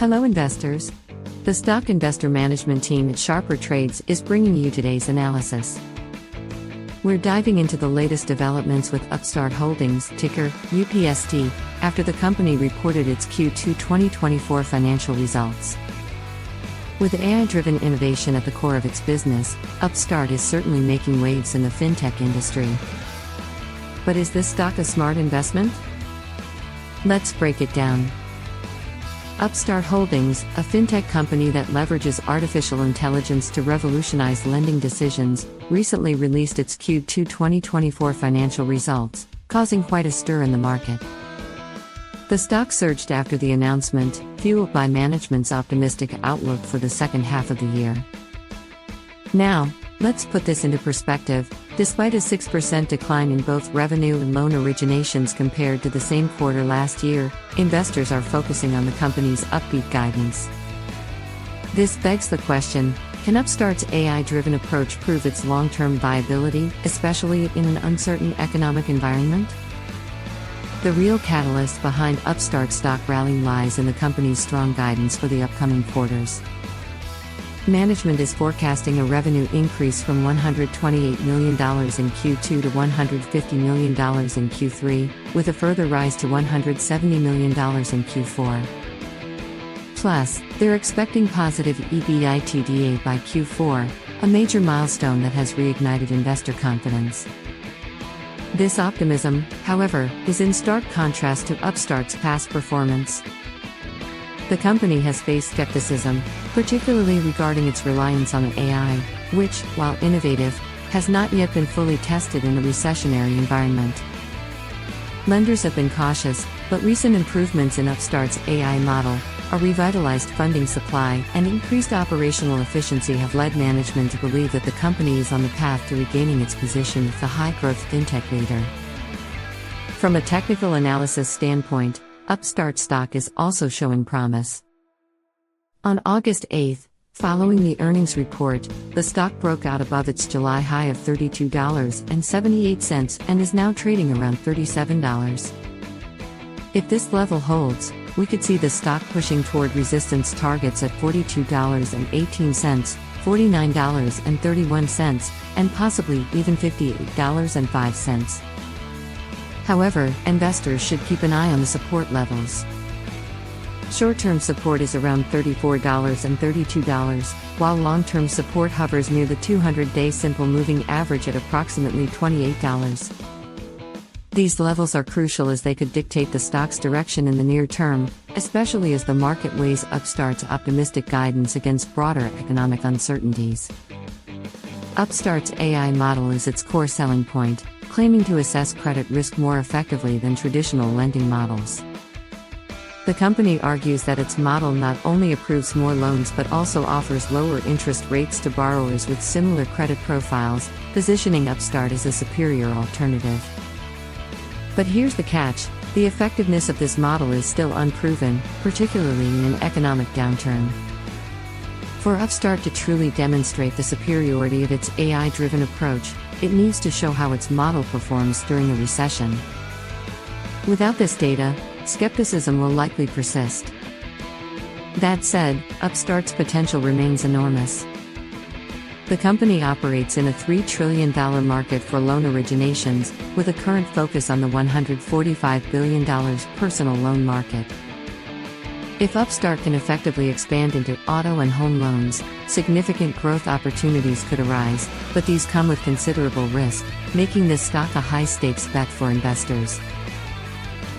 Hello investors. The Stock Investor Management team at SharperTrades is bringing you today's analysis. We're diving into the latest developments with Upstart Holdings, ticker UPST, after the company reported its Q2 2024 financial results. With AI-driven innovation at the core of its business, Upstart is certainly making waves in the Fintech industry. But is this stock a smart investment? Let's break it down. Upstart Holdings, a fintech company that leverages artificial intelligence to revolutionize lending decisions, recently released its Q2 2024 financial results, causing quite a stir in the market. The stock surged after the announcement, fueled by management's optimistic outlook for the second half of the year. Now, let's put this into perspective. Despite a 6% decline in both revenue and loan originations compared to the same quarter last year, investors are focusing on the company's upbeat guidance. This begs the question, can Upstart's AI-driven approach prove its long-term viability, especially in an uncertain economic environment? The real catalyst behind Upstart stock rally lies in the company's strong guidance for the upcoming quarters. Management is forecasting a revenue increase from $128 million in Q2 to $150 million in Q3, with a further rise to $170 million in Q4. Plus, they're expecting positive EBITDA by Q4, a major milestone that has reignited investor confidence. This optimism, however, is in stark contrast to Upstart's past performance. The company has faced skepticism, particularly regarding its reliance on AI, which, while innovative, has not yet been fully tested in a recessionary environment. Lenders have been cautious, but recent improvements in Upstart's AI model, a revitalized funding supply, and increased operational efficiency have led management to believe that the company is on the path to regaining its position as the high-growth fintech leader. From a technical analysis standpoint, Upstart stock is also showing promise. On August 8, following the earnings report, the stock broke out above its July high of $32.78 and is now trading around $37. If this level holds, we could see the stock pushing toward resistance targets at $42.18, $49.31, and possibly even $58.05. However, investors should keep an eye on the support levels. Short-term support is around $34 and $32, while long-term support hovers near the 200-day simple moving average at approximately $28. These levels are crucial as they could dictate the stock's direction in the near term, especially as the market weighs Upstart's optimistic guidance against broader economic uncertainties. Upstart's AI model is its core selling point, claiming to assess credit risk more effectively than traditional lending models. The company argues that its model not only approves more loans but also offers lower interest rates to borrowers with similar credit profiles, positioning Upstart as a superior alternative. But here's the catch: the effectiveness of this model is still unproven, particularly in an economic downturn. For Upstart to truly demonstrate the superiority of its AI-driven approach, it needs to show how its model performs during a recession. Without this data, skepticism will likely persist. That said, Upstart's potential remains enormous. The company operates in a $3 trillion market for loan originations, with a current focus on the $145 billion personal loan market. If Upstart can effectively expand into auto and home loans, significant growth opportunities could arise, but these come with considerable risk, making this stock a high-stakes bet for investors.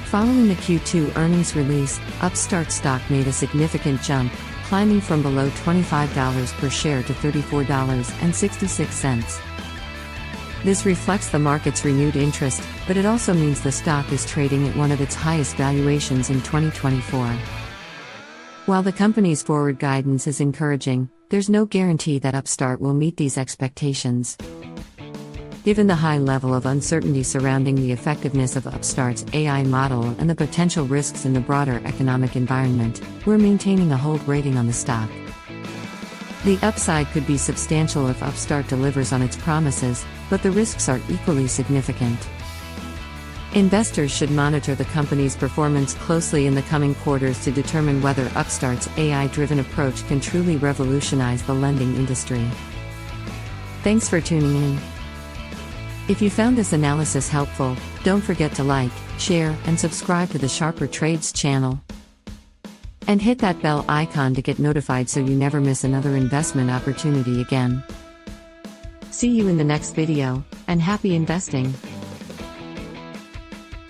Following the Q2 earnings release, Upstart stock made a significant jump, climbing from below $25 per share to $34.66. This reflects the market's renewed interest, but it also means the stock is trading at one of its highest valuations in 2024. While the company's forward guidance is encouraging, there's no guarantee that Upstart will meet these expectations. Given the high level of uncertainty surrounding the effectiveness of Upstart's AI model and the potential risks in the broader economic environment, we're maintaining a hold rating on the stock. The upside could be substantial if Upstart delivers on its promises, but the risks are equally significant. Investors should monitor the company's performance closely in the coming quarters to determine whether Upstart's AI-driven approach can truly revolutionize the lending industry. Thanks for tuning in. If you found this analysis helpful, don't forget to like, share, and subscribe to the SharperTrades channel. And hit that bell icon to get notified so you never miss another investment opportunity again. See you in the next video, and happy investing!